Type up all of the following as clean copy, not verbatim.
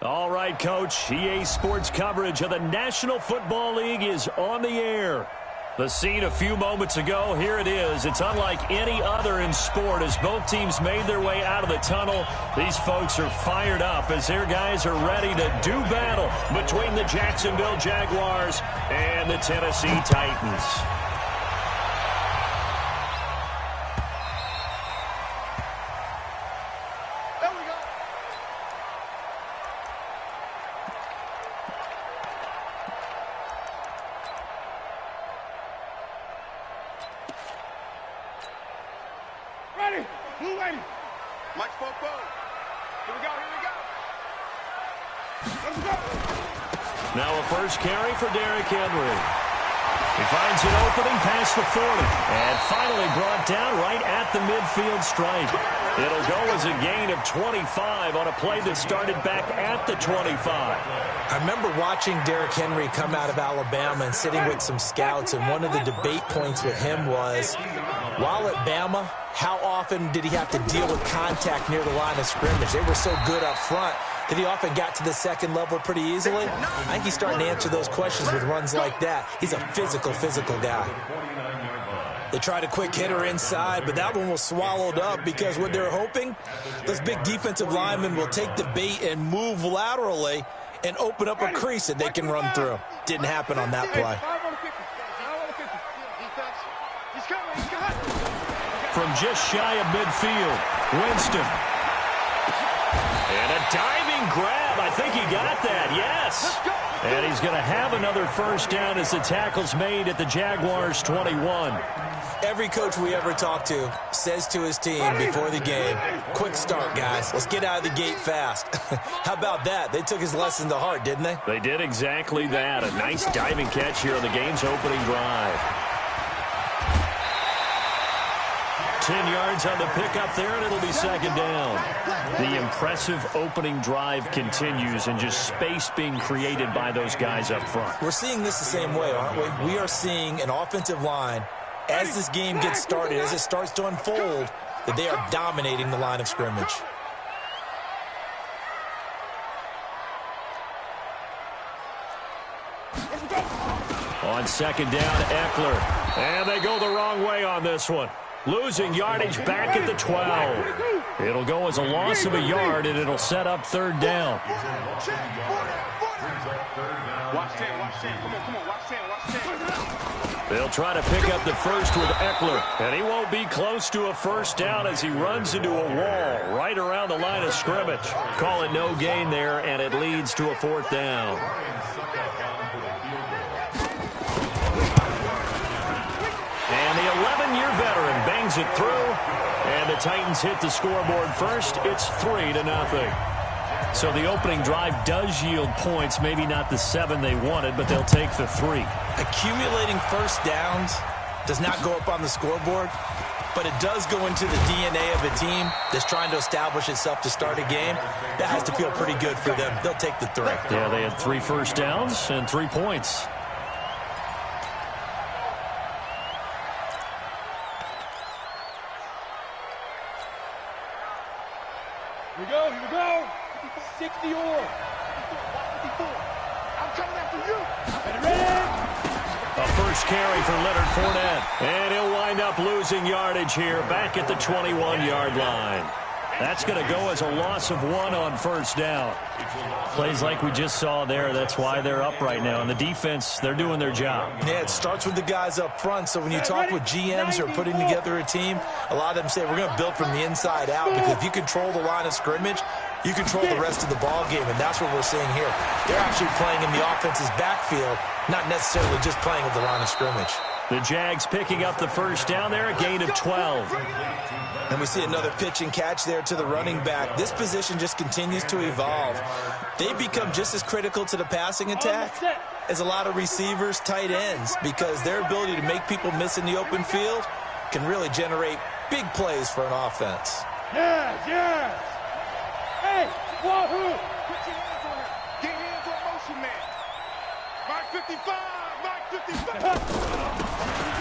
All right, Coach. EA Sports coverage of the National Football League is on the air. The scene a few moments ago, here it is. It's unlike any other in sport as both teams made their way out of the tunnel. These folks are fired up as their guys are ready to do battle between the Jacksonville Jaguars and the Tennessee Titans. Now a first carry for Derrick Henry. He finds an opening past the 40 and finally brought down right at the midfield stripe. It'll go as a gain of 25 on a play that started back at the 25. I remember watching Derrick Henry come out of Alabama and sitting with some scouts, and one of the debate points with him was, while at Bama, how often did he have to deal with contact near the line of scrimmage? They were so good up front that he often got to the second level pretty easily. I think he's starting to answer those questions with runs like that. He's a physical guy. They tried a quick hitter inside, but that one was swallowed up because what they're hoping, those big defensive linemen will take the bait and move laterally and open up a crease that they can run through. Didn't happen on that play. From just shy of midfield, Winston. And a diving grab. I think he got that, yes. And he's going to have another first down as the tackle's made at the Jaguars' 21. Every coach we ever talk to says to his team before the game, quick start, guys. Let's get out of the gate fast. How about that? They took his lesson to heart, didn't they? They did exactly that. A nice diving catch here on the game's opening drive. 10 yards on the pickup there, and it'll be second down. The impressive opening drive continues, and just space being created by those guys up front. We're seeing this the same way, aren't we? We are seeing an offensive line, as this game gets started, as it starts to unfold, that they are dominating the line of scrimmage. On second down, Eckler. And they go the wrong way on this one. Losing yardage back at the 12. It'll go as a loss of a yard, and it'll set up third down. They'll try to pick up the first with Eckler, and he won't be close to a first down as he runs into a wall right around the line of scrimmage. Call it no gain there, and it leads to a fourth down. And the 11-year veteran bangs it through, and the Titans hit the scoreboard first. It's 3-0. So the opening drive does yield points, maybe not the 7 they wanted, but they'll take the 3. Accumulating first downs does not go up on the scoreboard, but it does go into the DNA of a team that's trying to establish itself to start a game. That has to feel pretty good for them. They'll take the 3. Yeah, they had 3 first downs and 3 points. Here we go. 60 or. I'm coming after you. Ready? A first carry for Leonard Fournette. And he'll wind up losing yardage here back at the 21-yard line. That's going to go as a loss of 1 on first down. Plays like we just saw there. That's why they're up right now. And the defense, they're doing their job. Yeah, it starts with the guys up front. So when you talk with GMs who are putting together a team, a lot of them say we're going to build from the inside out, because if you control the line of scrimmage, you control the rest of the ball game, and that's what we're seeing here. They're actually playing in the offense's backfield, not necessarily just playing at the line of scrimmage. The Jags picking up the first down there, a gain of 12. And we see another pitch and catch there to the running back. This position just continues to evolve. They become just as critical to the passing attack as a lot of receivers, tight ends, because their ability to make people miss in the open field can really generate big plays for an offense. Yes. Hey, wahoo! Put your hands on it. Get hands on motion, man. Mark 55.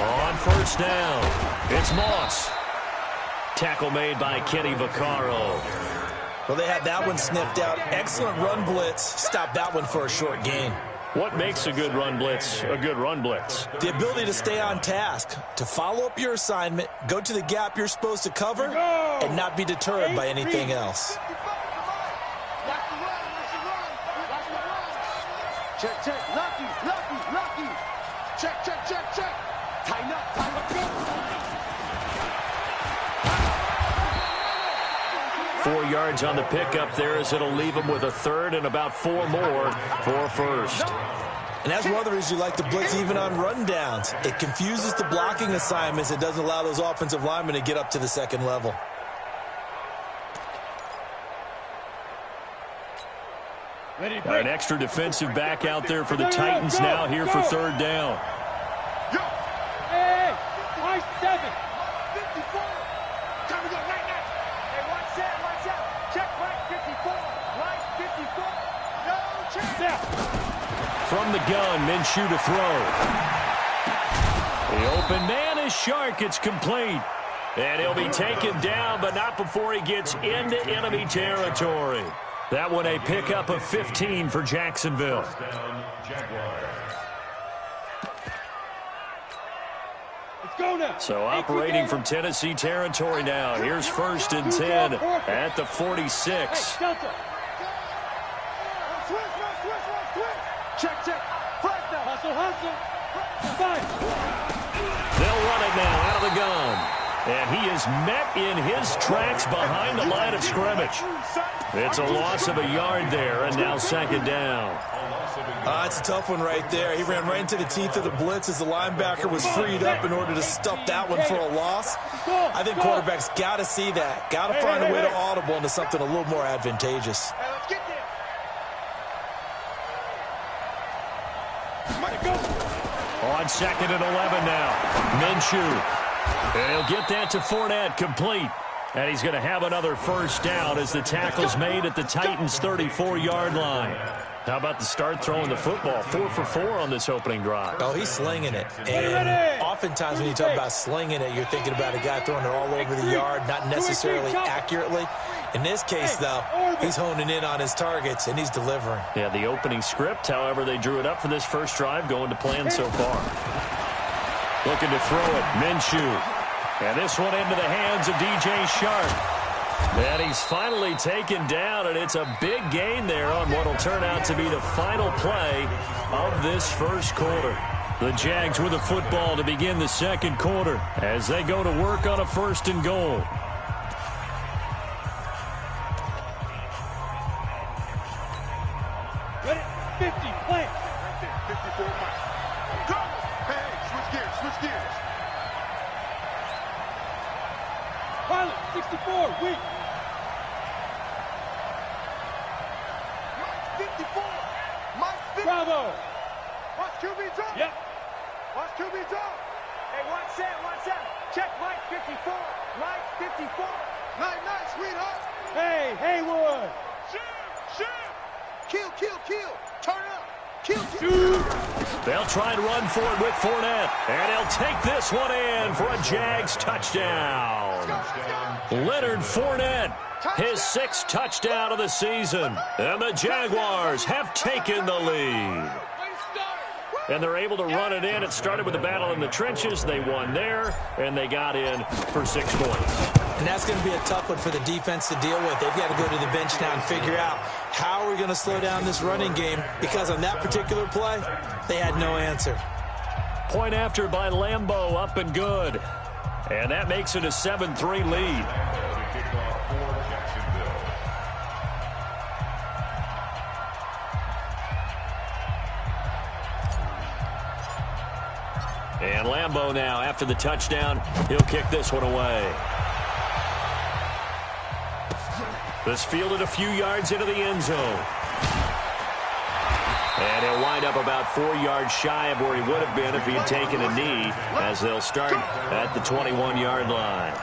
On first down, it's Moss. Tackle made by Kenny Vaccaro. Well, they had that one sniffed out. Excellent run blitz. Stopped that one for a short gain. What makes a good run blitz a good run blitz? The ability to stay on task, to follow up your assignment, go to the gap you're supposed to cover, and not be deterred by anything else. Check, check, lucky, lucky, lucky. Check, check, check, check. Tighten up, tighten up, go. 4 yards on the pickup there as it'll leave them with a third and about 4 more for first. And that's one of the reasons you like to blitz even on rundowns. It confuses the blocking assignments. It doesn't allow those offensive linemen to get up to the second level. Got an extra defensive back out there for the Titans now here for third down. Hey, watch 7. 54. Time to go right now. Hey, watch out, watch out. Check right 54. Right 54. No check. From the gun, Minshew to throw. The open man is Shark. It's complete. And he'll be taken down, but not before he gets into enemy territory. That one a pickup of 15 for Jacksonville. Let's go now. So operating from Tennessee territory now. Here's 1st and 10 at the 46. Check, check. Flag now. Hustle, hustle. Fine. They'll run it now out of the gun. And he is met in his tracks behind the line of scrimmage. It's a loss of a yard there, and now 2nd down. It's a tough one right there. He ran right into the teeth of the blitz as the linebacker was freed up in order to stuff that one for a loss. I think quarterbacks got to see that. Got to find a way to audible into something a little more advantageous. Hey, let's get there. On 2nd and 11 now. Minshew. And he'll get that to Fournette, complete. And he's going to have another first down as the tackle's made at the Titans' 34-yard line. How about the start throwing the football? 4 for 4 on this opening drive. Oh, he's slinging it. And oftentimes when you talk about slinging it, you're thinking about a guy throwing it all over the yard, not necessarily accurately. In this case, though, he's honing in on his targets, and he's delivering. Yeah, the opening script, however, they drew it up for this first drive, going to plan so far. Looking to throw it, Minshew. And this one into the hands of DJ Shark. And he's finally taken down, and it's a big gain there on what will turn out to be the final play of this first quarter. The Jags with the football to begin the second quarter as they go to work on a 1st and goal. Ready? 50, play. 54, go! Hey, switch gears, switch gears. Pilot, 64, weak. 54, Mike 50. Bravo. Watch QB drop. Yep. Watch QB drop. Hey, watch that. Check Mike 54. Mike 54. Night, sweetheart. Hey, Haywood. Shoot. Kill. Turn up. Kill. They'll try and run for it with Fournette. And he'll take this one in for a Jags touchdown. Leonard Fournette, his 6th touchdown of the season. And the Jaguars have taken the lead. And they're able to run it in. It started with a battle in the trenches. They won there, and they got in for 6 points. And that's going to be a tough one for the defense to deal with. They've got to go to the bench now and figure out how are we going to slow down this running game, because on that particular play, they had no answer. Point after by Lambeau, up and good. And that makes it a 7-3 lead. And Lambeau now, after the touchdown, he'll kick this one away. This fielded a few yards into the end zone. And he'll wind up about 4 yards shy of where he would have been if he had taken a knee, as they'll start at the 21-yard line.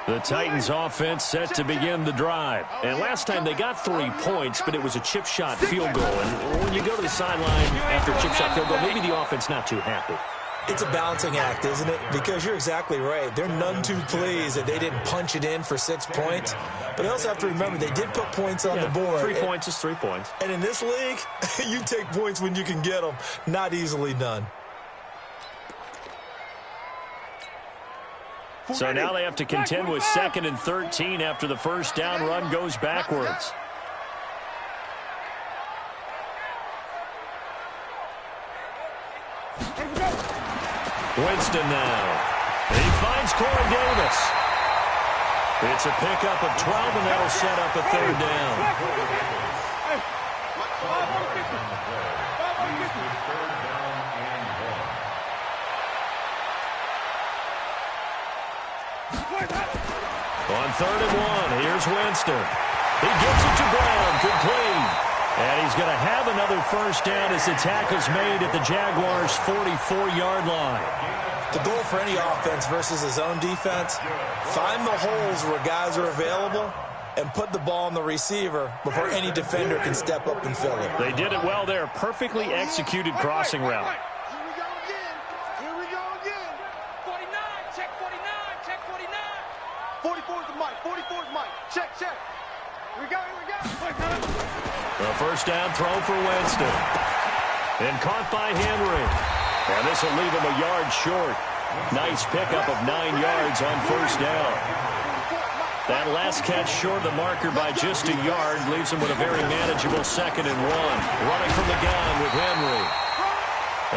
The Titans offense set to begin the drive. And last time they got 3 points, but it was a chip shot field goal. And when you go to the sideline after a chip shot field goal, maybe the offense not too happy. It's a balancing act, isn't it? Because you're exactly right. They're none too pleased that they didn't punch it in for 6 points. But they also have to remember they did put points on the board. 3 points is 3 points. And in this league, you take points when you can get them. Not easily done. So now they have to contend with 2nd and 13 after the first down run goes backwards. Winston now. He finds Corey Davis. It's a pickup of 12, and that'll set up a 3rd down. On 3rd and 1, here's Winston. He gets it to Brown, complete. And he's going to have another first down as the tackle's made at the Jaguars' 44-yard line. The goal for any offense versus a zone defense, find the holes where guys are available and put the ball on the receiver before any defender can step up and fill it. They did it well there. Perfectly executed crossing route. Here we go again. Here we go again. 49, check 49, check 49. 44 is the mic, 44 is mic. Check, check. Here we go, here we go. The first down throw for Winston. And caught by Henry. And this will leave him a yard short. Nice pickup of 9 yards on first down. That last catch short of the marker by just a yard leaves him with a very manageable 2nd and 1. Running from the gun with Henry.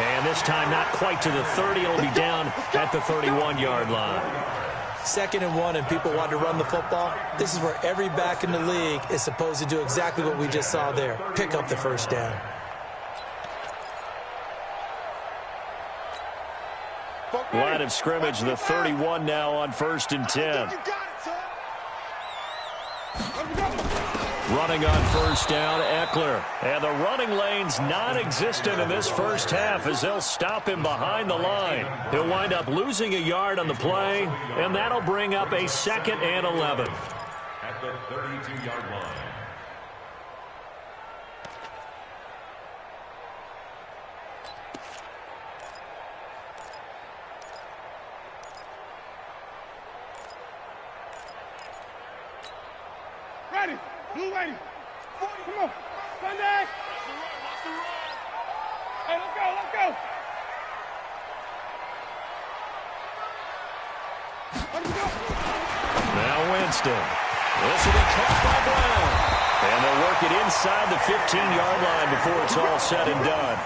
And this time not quite to the 30. It'll be down at the 31-yard line. 2nd and 1 and people want to run the football. This is where every back in the league is supposed to do exactly what we just saw there. Pick up the first down. Line of scrimmage, the 31 now on 1st and 10. Running on first down, Eckler. And the running lane's non-existent in this first half as they'll stop him behind the line. He'll wind up losing a yard on the play, and that'll bring up a 2nd and 11. At the 32-yard line. Ready, blue ready. Come on, Sunday. Hey, let's go, let's go. Now Winston. This will be caught by Brown. And they'll work it inside the 15-yard line before it's all said and done.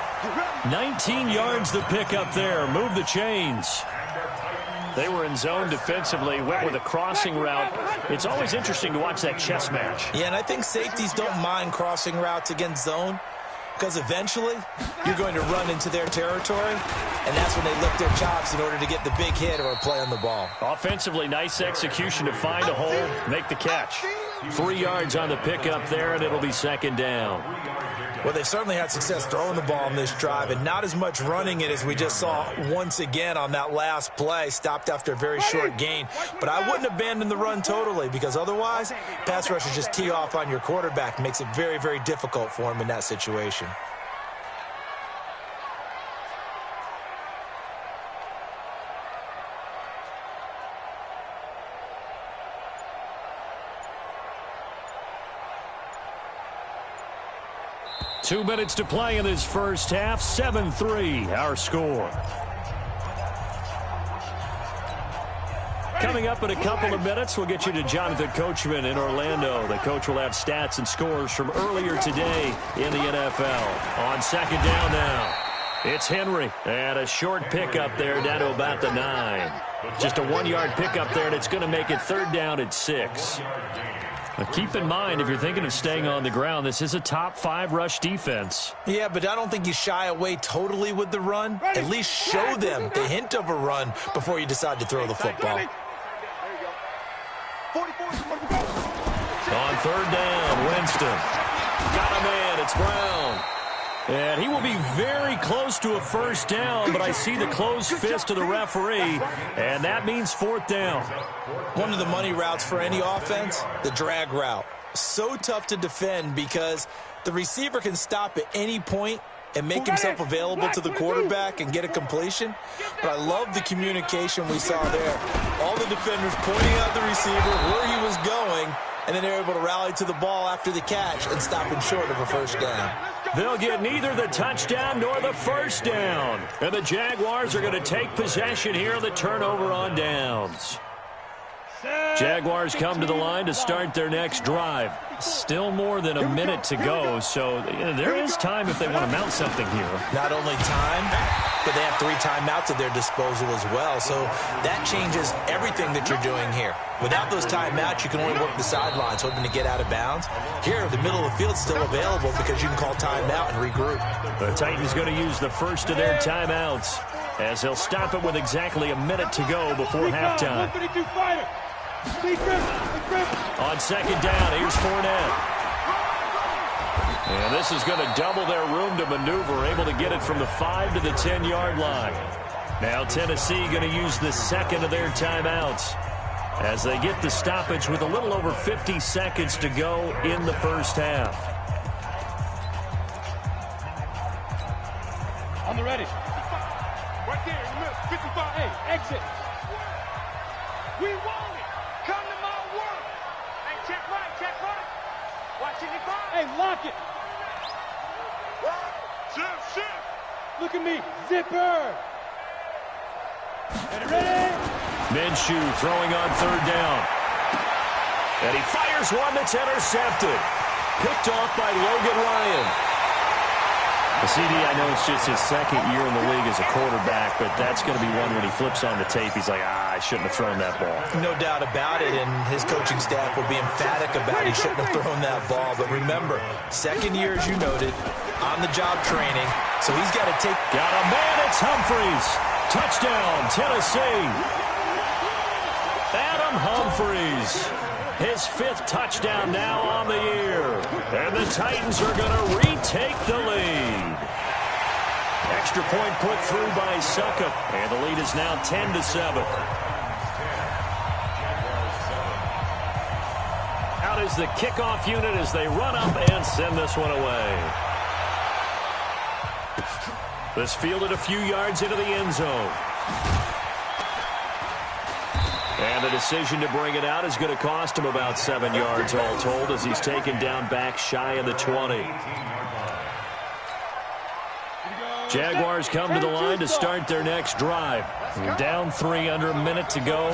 19 yards the pickup there. Move the chains. They were in zone defensively, went with a crossing route. It's always interesting to watch that chess match. Yeah, and I think safeties don't mind crossing routes against zone because eventually you're going to run into their territory, and that's when they lick their chops in order to get the big hit or a play on the ball. Offensively, nice execution to find a hole, make the catch. 3 yards on the pickup there, and it'll be 2nd down. Well, they certainly had success throwing the ball on this drive, and not as much running it as we just saw once again on that last play. Stopped after a very short gain. But I wouldn't abandon the run totally, because otherwise, pass rushers just tee off on your quarterback. Makes it very, very difficult for him in that situation. Two minutes to play in this first half. 7-3, our score. Coming up in a couple of minutes, we'll get you to Jonathan Coachman in Orlando. The coach will have stats and scores from earlier today in the NFL. On 2nd down now, it's Henry. And a short pickup there down to about the 9. Just a 1-yard pickup there, and it's going to make it 3rd down at 6. Now keep in mind, if you're thinking of staying on the ground, this is a top 5 rush defense. Yeah, but I don't think you shy away totally with the run. At least show them the hint of a run before you decide to throw the football. On 3rd down, Winston. Got a man, it's Brown. And he will be very close to a first down, but I see the closed fist of the referee, and that means 4th down. One of the money routes for any offense, the drag route. So tough to defend because the receiver can stop at any point and make himself available to the quarterback and get a completion. But I love the communication we saw there. All the defenders pointing out the receiver, where he was going, and then they're able to rally to the ball after the catch and stop him short of a first down. They'll get neither the touchdown nor the first down. And the Jaguars are going to take possession here on the turnover on downs. Jaguars come to the line to start their next drive. Still more than a minute to go, so there is time if they want to mount something here. Not only time, but they have 3 timeouts at their disposal as well, so that changes everything that you're doing here. Without those timeouts, you can only work the sidelines, hoping to get out of bounds. Here, the middle of the field is still available because you can call timeout and regroup. The Titans going to use the first of their timeouts as they'll stop it with exactly a minute to go before halftime. On second down, here's Fournette. And this is going to double their room to maneuver, able to get it from the 5 to the 10-yard line. Now Tennessee going to use the second of their timeouts as they get the stoppage with a little over 50 seconds to go in the first half. On the ready. Right there in the middle. 55. Hey, exit. We want it. Come to my work. Hey, check right, check right. Watch it, hey, lock it. Shift. Look at me. Zipper. Get ready. Minshew throwing on third down. And he fires one that's intercepted. Picked off by Logan Ryan. The CD, I know it's just his second year in the league as a quarterback, but that's going to be one when he flips on the tape. He's like, I shouldn't have thrown that ball. No doubt about it, and his coaching staff will be emphatic about he shouldn't have thrown that ball. But remember, second year, as you noted, on-the-job training, so he's got to take... Got a man, it's Humphries. Touchdown, Tennessee. Adam Humphries. His 5th touchdown now on the year. And the Titans are going to retake the lead. Extra point put through by Succop. And the lead is now 10-7. Out is the kickoff unit as they run up and send this one away. This fielded a few yards into the end zone. And the decision to bring it out is going to cost him about 7 yards all told as he's taken down back shy of the 20. Jaguars come to the line to start their next drive. Down 3 under a minute to go.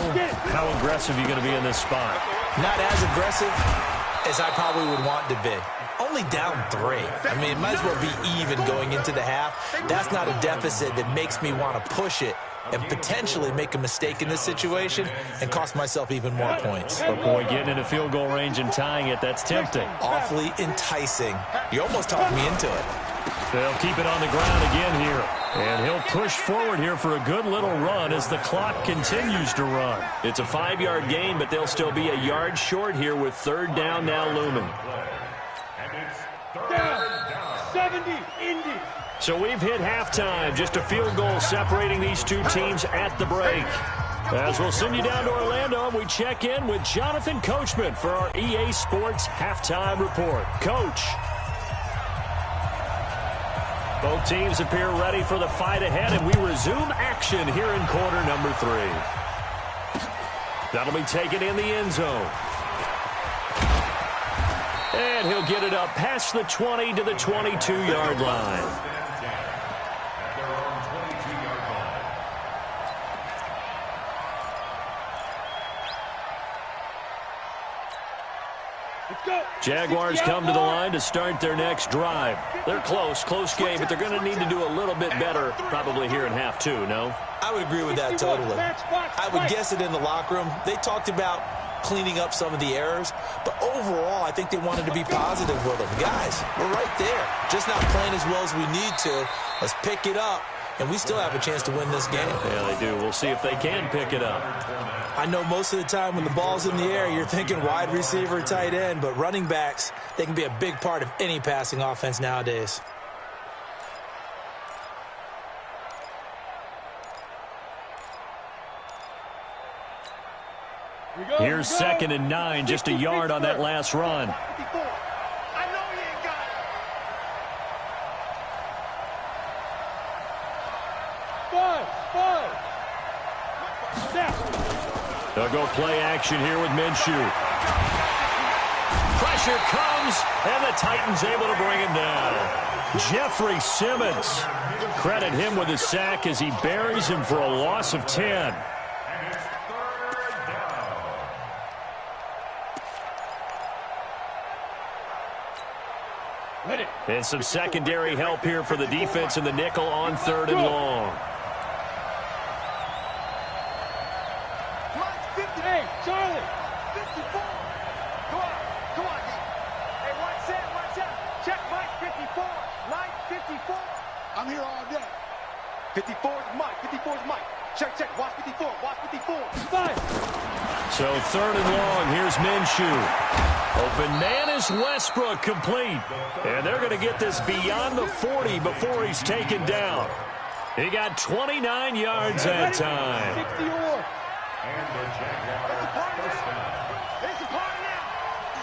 How aggressive are you going to be in this spot? Not as aggressive as I probably would want to be. Only down 3. I mean, it might as well be even going into the half. That's not a deficit that makes me want to push it and potentially make a mistake in this situation and cost myself even more points. But boy, getting in a field goal range and tying it, that's tempting. Awfully enticing. You almost talked me into it. They'll keep it on the ground again here. And he'll push forward here for a good little run as the clock continues to run. It's a 5-yard gain, but they'll still be a yard short here with third down now looming. Down. 70, Indy. So we've hit halftime. Just a field goal separating these two teams at the break. As we'll send you down to Orlando, we check in with Jonathan Coachman for our EA Sports Halftime Report. Coach. Both teams appear ready for the fight ahead, and we resume action here in quarter number 3. That'll be taken in the end zone. And he'll get it up past the 20 to the 22-yard line. Jaguars come to the line to start their next drive. They're close game, but they're going to need to do a little bit better probably here in half 2, no? I would agree with that totally. I would guess it in the locker room. They talked about cleaning up some of the errors, but overall, I think they wanted to be positive with them. Guys, we're right there. Just not playing as well as we need to. Let's pick it up, and we still have a chance to win this game. Yeah, they do. We'll see if they can pick it up. I know most of the time when the ball's in the air, you're thinking wide receiver, tight end, but running backs, they can be a big part of any passing offense nowadays. Here's 2nd and 9, just a yard on that last run. They'll go play action here with Minshew. Pressure comes, and the Titans able to bring him down. Jeffrey Simmons. Credit him with a sack as he buries him for a loss of 10. And some secondary help here for the defense in the nickel on 3rd and long. Hey, Charlie. 54. Come on. Come on, D. Hey, watch out. Watch out. Check Mike 54. Mike 54. I'm here all day. 54 is Mike. 54 is Mike. Check, check. Watch 54. Watch 54. Fine. So 3rd and long. Here's Minshew. Open man is Westbrook, complete. And they're going to get this beyond the 40 before he's taken down. He got 29 yards that time. 60-or. It's a party now. It's a party now.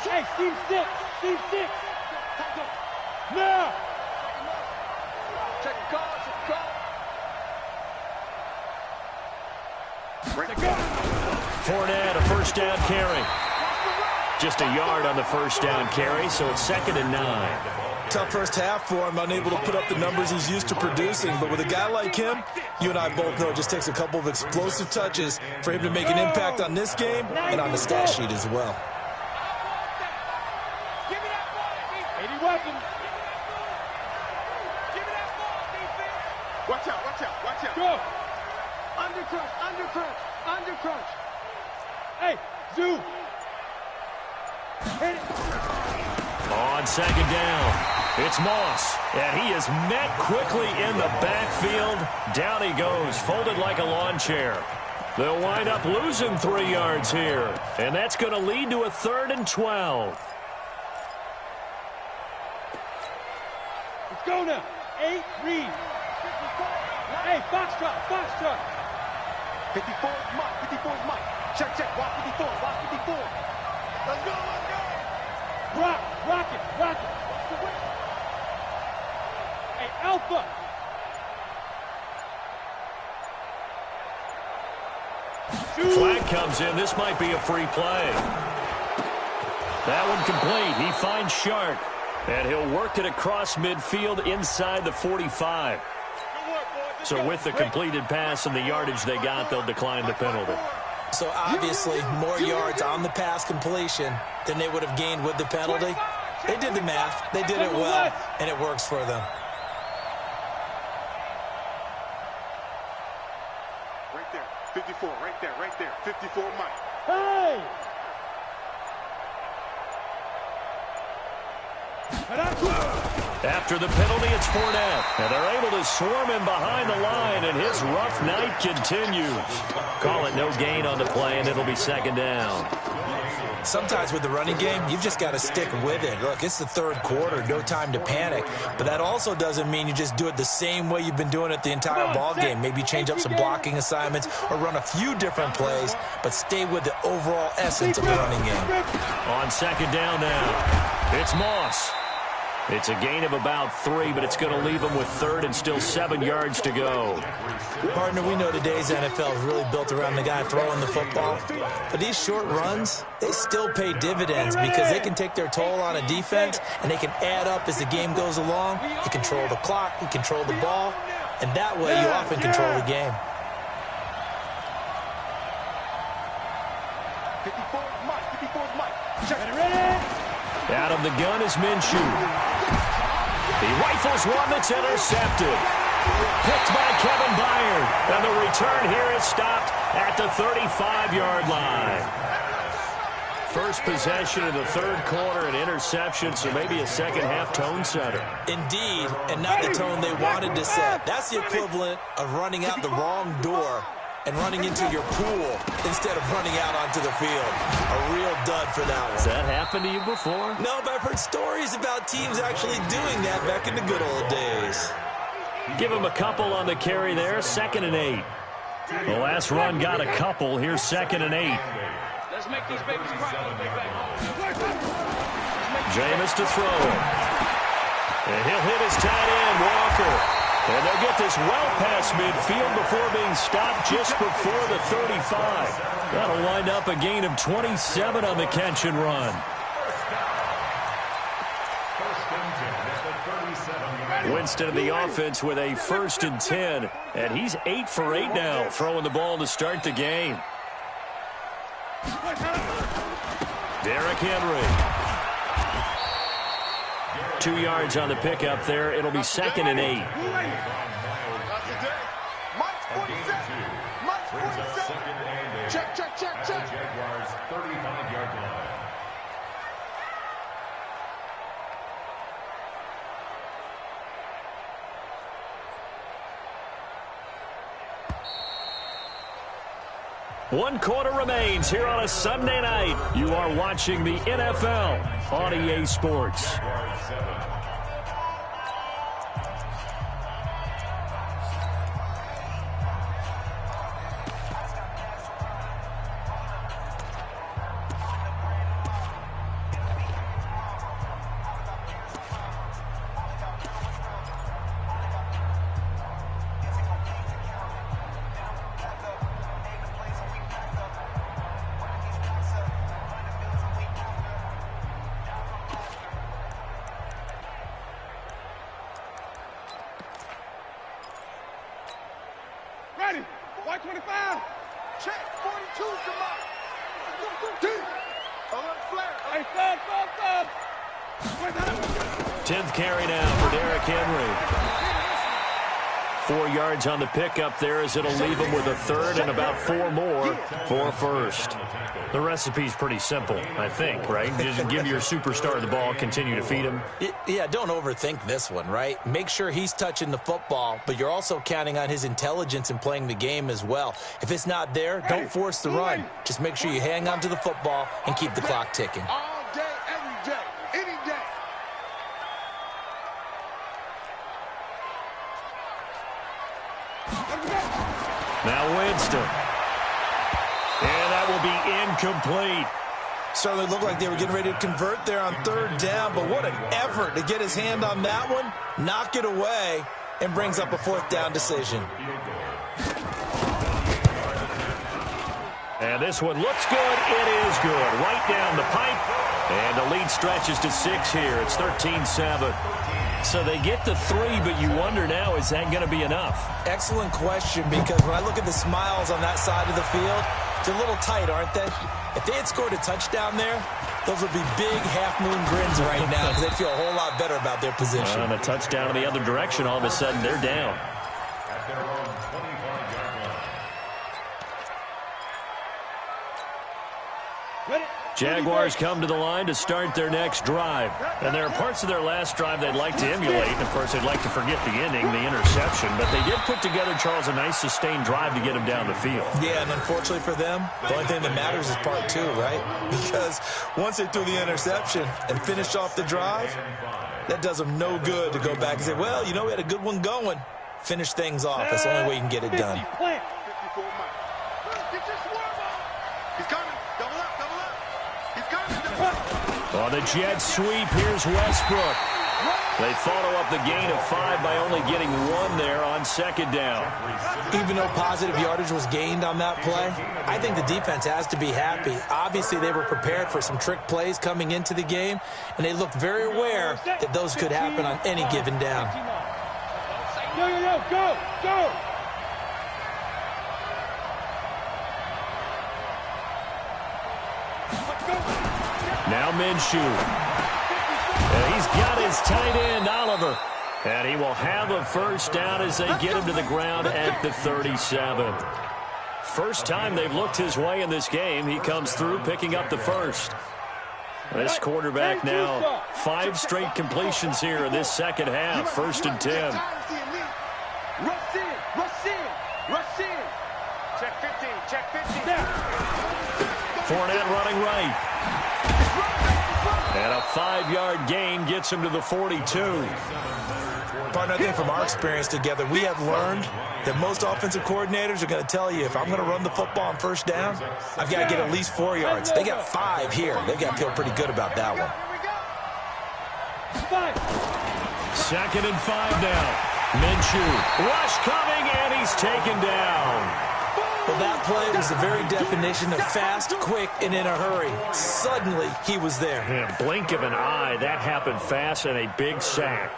Hey, Steve 6. Steve 6. Now. Check the call. Check the call. Bring the gun. Fournette, a first down carry. Just a yard on the first down carry, so it's 2nd and 9. Tough first half for him, unable to put up the numbers he's used to producing. But with a guy like him, you and I both know it just takes a couple of explosive touches for him to make an impact on this game and on the stat sheet as well. Give me that ball, defense. 80 weapons. Give me that ball, defense. Watch out, watch out, watch out. Go. Under crunch, under crunch, under crunch. Hey, Zoo. Hit it. On 2nd down, it's Moss, and he is met quickly in the backfield. Down he goes, folded like a lawn chair. They'll wind up losing 3 yards here, and that's going to lead to a 3rd and 12. Let's go now. 8, read. 54. Hey, Foxtrot, Foxtrot. 54 is Mike, 54 is Mike. Check, check, watch 54, watch 54. Let's go, let's go. Rock, rocket, rocket. Hey, Alpha. Flag comes in. This might be a free play. That one complete. He finds Shark, and he'll work it across midfield inside the 45. So with the completed pass and the yardage they got, they'll decline the penalty. So obviously, more yards on the pass completion than they would have gained with the penalty. They did the math. They did it well, and it works for them. Right there, 54, right there, right there. 54, Mike. Hey! After the penalty, it's Fournette, and they're able to swarm him behind the line, and his rough night continues. Call it no gain on the play, and it'll be 2nd down. Sometimes with the running game, you've just got to stick with it. Look, it's the 3rd quarter, no time to panic. But that also doesn't mean you just do it the same way you've been doing it the entire ball game. Maybe change up some blocking assignments or run a few different plays, but stay with the overall essence of the running game. On 2nd down now, it's Moss. It's a gain of about 3, but it's going to leave him with 3rd and still 7 yards to go. Partner, we know today's NFL is really built around the guy throwing the football. But these short runs, they still pay dividends because they can take their toll on a defense, and they can add up as the game goes along. You control the clock, you control the ball, and that way you often control the game. 54 is Mike, 54 is Mike. Check it, ready? Out of the gun is Minshew. He rifles one that's intercepted. Picked by Kevin Byard. And the return here is stopped at the 35-yard line. First possession of the 3rd quarter, an interception, so maybe a second-half tone setter. Indeed, and not the tone they wanted to set. That's the equivalent of running out the wrong door and running into your pool instead of running out onto the field. A real dud for that one. Has that happened to you before? No, but I've heard stories about teams actually doing that back in the good old days. Give him a couple on the carry there, 2nd and 8. The last run got a couple. Here's 2nd and 8. Let's make these babies cry. Jameis to throw. And he'll hit his tight end, Walker. And they'll get this well past midfield before being stopped just before the 35. That'll wind up a gain of 27 on the catch and run. Winston in the offense with a 1st and 10. And he's 8 for 8 now, throwing the ball to start the game. Derrick Henry. 2 yards on the pickup there. It'll be 2nd and 8. Check. Jaguars 35-yard line. One quarter remains here on a Sunday night. You are watching the NFL on EA Sports. Ready. 125. Check. 42. Come on. A little flare. Hey, stop. 10th carry now for Derrick Henry. 4 yards on the pickup there as it'll leave him with a 3rd and about 4 more for 1st. The recipe's pretty simple, I think, right? Just give your superstar the ball, continue to feed him. Yeah, don't overthink this one, right? Make sure he's touching the football, but you're also counting on his intelligence in playing the game as well. If it's not there, don't force the run. Just make sure you hang on to the football and keep the clock ticking. All day, every day, any day. Now Winston. And that will be incomplete. Certainly looked like they were getting ready to convert there on 3rd down, but what an effort to get his hand on that one, knock it away, and brings up a 4th down decision. And this one looks good. It is good. Right down the pipe. And the lead stretches to 6 here. It's 13-7. So they get the 3, but you wonder now, is that going to be enough? Excellent question, because when I look at the smiles on that side of the field, they're a little tight, aren't they? If they had scored a touchdown there, those would be big half-moon grins right now because they'd feel a whole lot better about their position. And a touchdown in the other direction, all of a sudden they're down. At their own 25-yard line. Jaguars come to the line to start their next drive. And there are parts of their last drive they'd like to emulate. And, of course, they'd like to forget the ending, the interception. But they did put together, Charles, a nice sustained drive to get them down the field. Yeah, and unfortunately for them, the only thing that matters is part 2, right? Because once they threw the interception and finished off the drive, that does them no good to go back and say, well, you know, we had a good one going. Finish things off. That's the only way you can get it done. On the jet sweep, here's Westbrook. They follow up the gain of 5 by only getting 1 there on 2nd down. Even though positive yardage was gained on that play, I think the defense has to be happy. Obviously, they were prepared for some trick plays coming into the game, and they looked very aware that those could happen on any given down. Go! Now Minshew. And he's got his tight end, Oliver. And he will have a 1st down as they get him to the ground at the 37. First time they've looked his way in this game. He comes through picking up the 1st. This quarterback now 5 straight completions here in this second half. 1st and 10. Rush in. Check 15. Fournette running right. And a 5-yard gain gets him to the 42. Partner, I think from our experience together, we have learned that most offensive coordinators are going to tell you, if I'm going to run the football on 1st down, I've got to get at least 4 yards. They got 5 here. They've got to feel pretty good about that one. 2nd and 5 now. Minshew, rush coming, and he's taken down. Well, that play was the very definition of fast, quick, and in a hurry. Suddenly, he was there. Yeah, blink of an eye, that happened fast, and a big sack.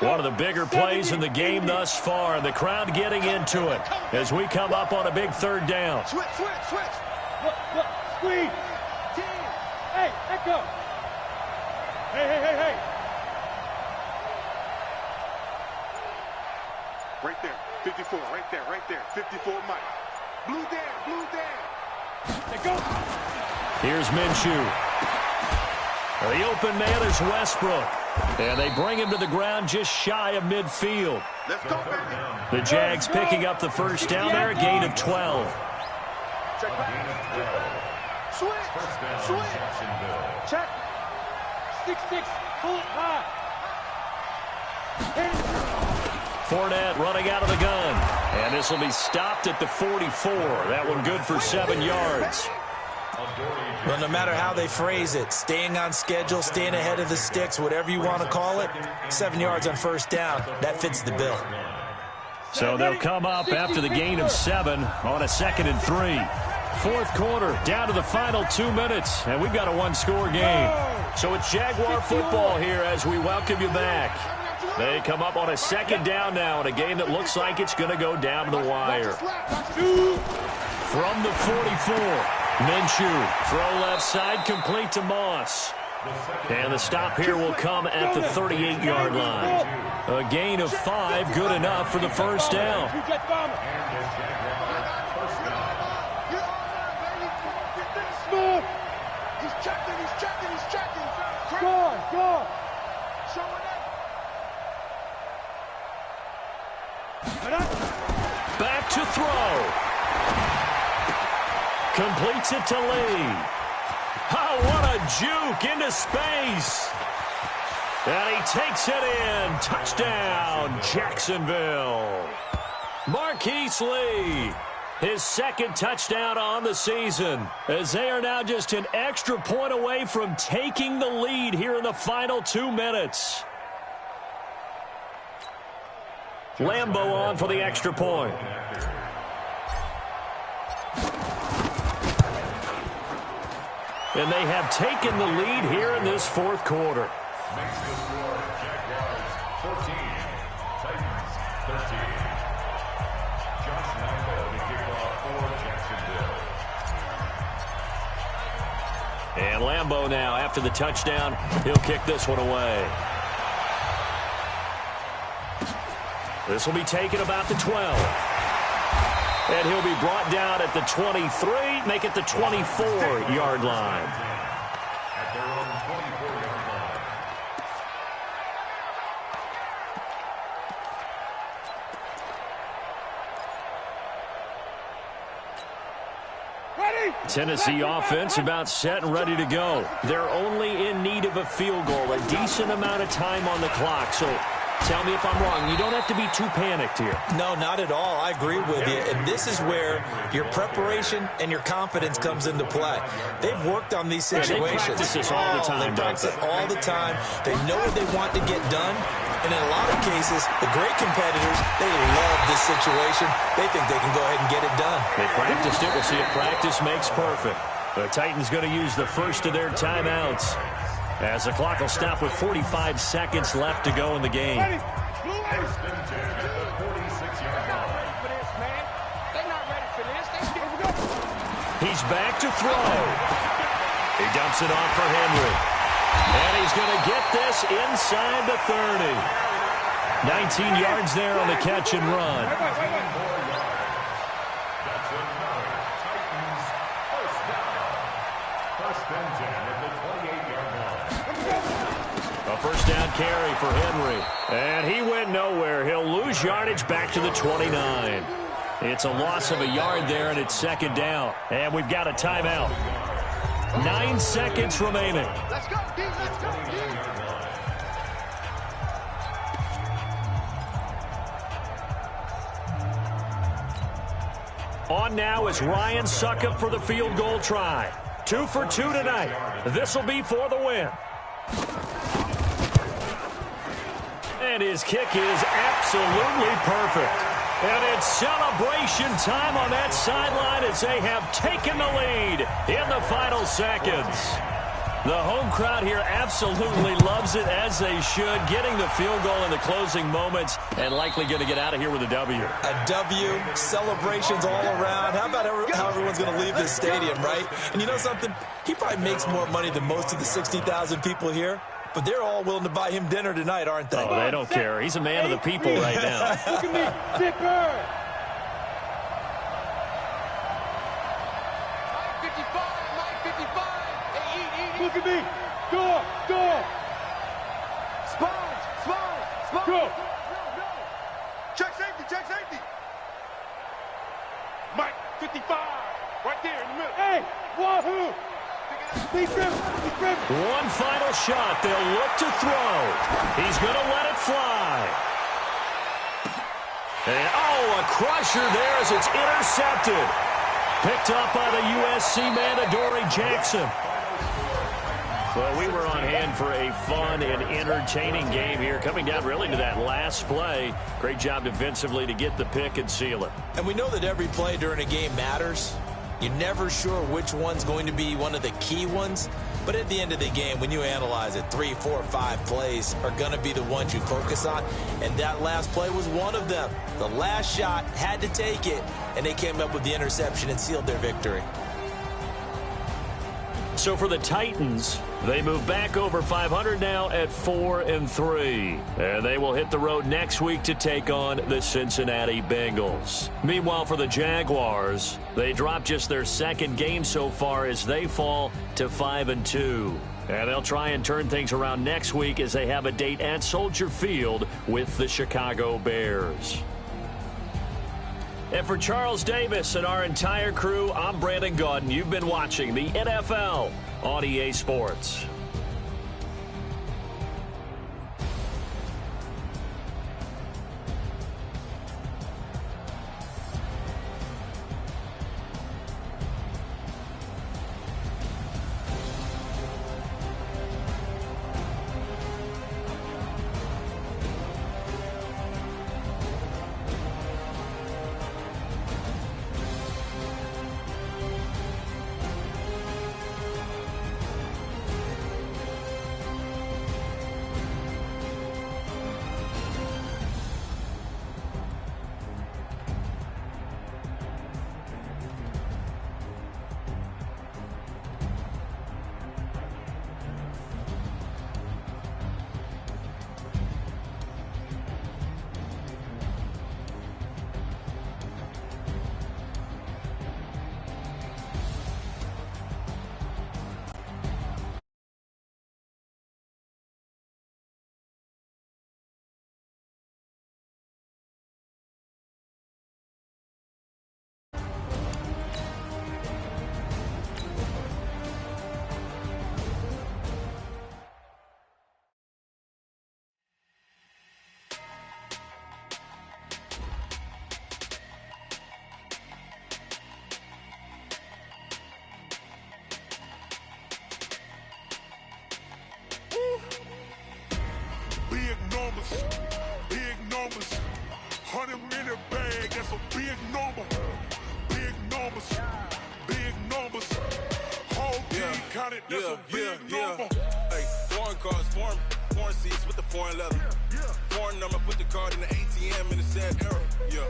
One of the bigger plays in the game thus far, and the crowd getting into it as we come up on a big third down. Switch. Look, squeeze. Hey, echo. Hey. Right there, 54, right there. 54, Mike. Blue down. They go. Here's Minshew. The open man is Westbrook. And they bring him to the ground just shy of midfield. Let's go, baby. The Jags picking up the first down there, a gain of 12. Check back. Switch. Check. 6-6. Pull it high. Fournette running out of the gun. And this will be stopped at the 44. That one good for 7 yards. Well, no matter how they phrase it, staying on schedule, staying ahead of the sticks, whatever you want to call it, 7 yards on first down, that fits the bill. So they'll come up after the gain of 7 on a 2nd and 3. Fourth quarter, down to the final 2 minutes, and we've got a one-score game. So it's Jaguar football here as we welcome you back. They come up on a 2nd down now in a game that looks like it's going to go down to the wire. From the 44, Minshew, throw left side, complete to Moss. And the stop here will come at the 38-yard line. A gain of 5, good enough for the first down. He's checking. Score. Back to throw. Completes it to Lee. Oh, what a juke into space. And he takes it in. Touchdown, Jacksonville. Marquise Lee, his 2nd touchdown on the season, as they are now just an extra point away from taking the lead here in the final 2 minutes. Lambeau on for the extra point. And they have taken the lead here in this fourth quarter. Makes the score Jaguars 14, Titans 13. Josh Lambeau to kick off for Jacksonville. And Lambeau now, after the touchdown, he'll kick this one away. This will be taken about the 12. And he'll be brought down at the 23, make it the 24-yard line. At their own 24-yard line. Tennessee offense about set and ready to go. They're only in need of a field goal, a decent amount of time on the clock. So tell me if I'm wrong. You don't have to be too panicked here. No, not at all. I agree with you. And this is where your preparation and your confidence comes into play. They've worked on these situations. They practice this all the time. They practice it all the time. They know what they want to get done. And in a lot of cases, the great competitors, they love this situation. They think they can go ahead and get it done. They practiced it. We'll see if practice makes perfect. The Titans going to use the first of their timeouts, as the clock will stop with 45 seconds left to go in the game. First and 10 at the 46-yard line. He's back to throw. He dumps it off for Henry. And he's going to get this inside the 30. 19 yards there on the catch and run. That's another Titans first down. First and 10 at the 28-yard line. A first down carry for Henry. And he went nowhere. He'll lose yardage back to the 29. It's a loss of a yard there, and it's second down. And we've got a timeout. 9 seconds remaining. Let's go, D. Let's go, D. On now is Ryan Suckup for the field goal try. 2 for 2 tonight. This will be for the win. And his kick is absolutely perfect. And it's celebration time on that sideline as they have taken the lead in the final seconds. The home crowd here absolutely loves it, as they should, getting the field goal in the closing moments and likely going to get out of here with a W. A W, celebrations all around. How about how everyone's going to leave this stadium, right? And you know something? He probably makes more money than most of the 60,000 people here. But they're all willing to buy him dinner tonight, aren't they? Oh, they don't care. He's a man of the people right now. Look at me, Zipper. 55. Hey, eat. Look at me. Door. Sponge. Go. No. Check safety. Mike, 55. Right there in the middle. Hey, wahoo. One final shot. They'll look to throw. He's going to let it fly. And, a crusher there as it's intercepted. Picked up by the USC man, Adoree Jackson. Well, we were on hand for a fun and entertaining game here, coming down really to that last play. Great job defensively to get the pick and seal it. And we know that every play during a game matters. You're never sure which one's going to be one of the key ones. But at the end of the game, when you analyze it, 3, 4, 5 plays are going to be the ones you focus on. And that last play was one of them. The last shot had to take it, and they came up with the interception and sealed their victory. So for the Titans, they move back over 500 now at 4-3. And they will hit the road next week to take on the Cincinnati Bengals. Meanwhile, for the Jaguars, they drop just their second game so far as they fall to 5-2. And they'll try and turn things around next week as they have a date at Soldier Field with the Chicago Bears. And for Charles Davis and our entire crew, I'm Brandon Gaudin. You've been watching the NFL on EA Sports. Big numbers, 100 in a bag, that's a big number. Big numbers, whole team counted, that's a big number. Hey, foreign cars, foreign seats with the foreign leather. Foreign number, put the card in the ATM in the sad era. Yeah.